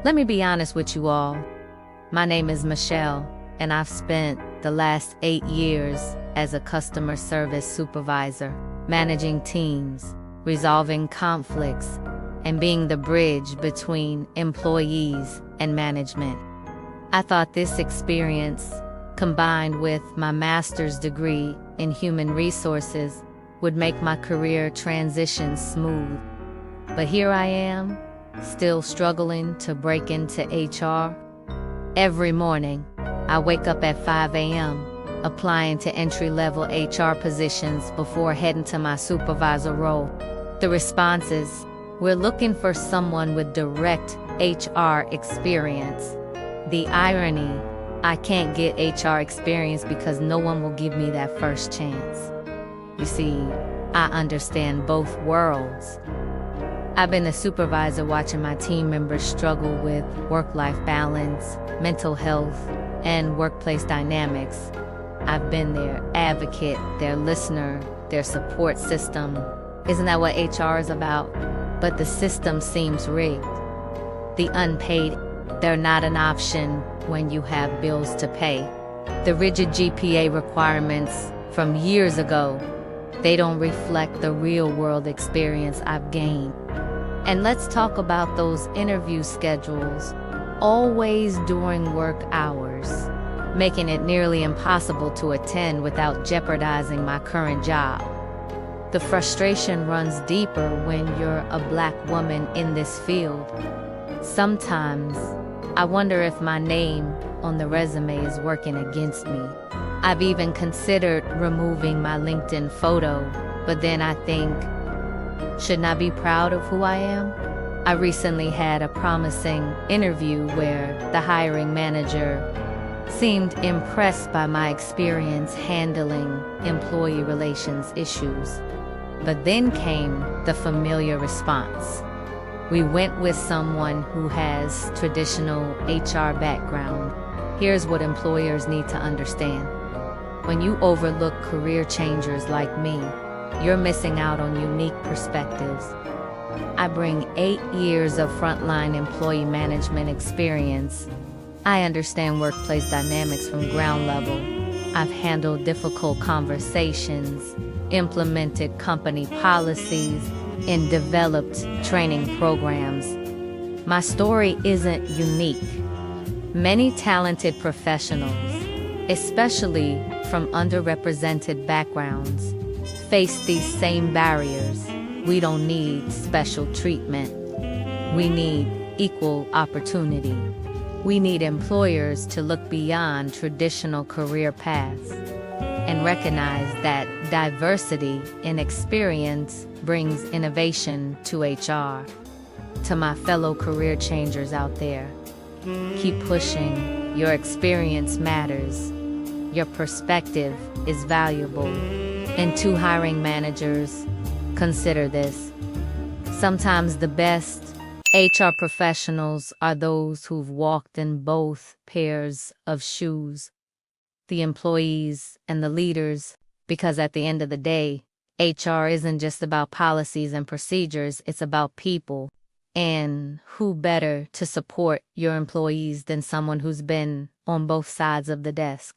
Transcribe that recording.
Let me be honest with you all. My name is Michelle, and I've spent the last 8 years as a customer service supervisor, managing teams, resolving conflicts, and being the bridge between employees and management. I thought this experience, combined with my master's degree in human resources, would make my career transition smooth. But here I am, still struggling to break into HR. Every morning, I wake up at 5 a.m., applying to entry-level HR positions before heading to my supervisor role. The response is, we're looking for someone with direct HR experience. The irony, I can't get HR experience because no one will give me that first chance. You see, I understand both worlds. I've been a supervisor watching my team members struggle with work-life balance, mental health, and workplace dynamics. I've been their advocate, their listener, their support system. Isn't that what HR is about? But the system seems rigged. The unpaid, they're not an option when you have bills to pay. The rigid GPA requirements from years ago, they don't reflect the real-world experience I've gained. And let's talk about those interview schedules, always during work hours, making it nearly impossible to attend without jeopardizing my current job. The frustration runs deeper when you're a Black woman in this field. Sometimes, I wonder if my name on the resume is working against me. I've even considered removing my LinkedIn photo, but then I think, shouldn't I be proud of who I am? I recently had a promising interview where the hiring manager seemed impressed by my experience handling employee relations issues. But then came the familiar response. We went with someone who has traditional HR background. Here's what employers need to understand. When you overlook career changers like me, you're missing out on unique perspectives. I bring 8 years of frontline employee management experience. I understand workplace dynamics from ground level. I've handled difficult conversations, implemented company policies, and developed training programs. My story isn't unique. Many talented professionals, especially from underrepresented backgrounds, face these same barriers. We don't need special treatment. We need equal opportunity. We need employers to look beyond traditional career paths and recognize that diversity in experience brings innovation to HR. To my fellow career changers out there, keep pushing. Your experience matters. Your perspective is valuable. And to hiring managers, consider this. Sometimes the best HR professionals are those who've walked in both pairs of shoes, the employees and the leaders, because at the end of the day, HR isn't just about policies and procedures, it's about people. And who better to support your employees than someone who's been on both sides of the desk?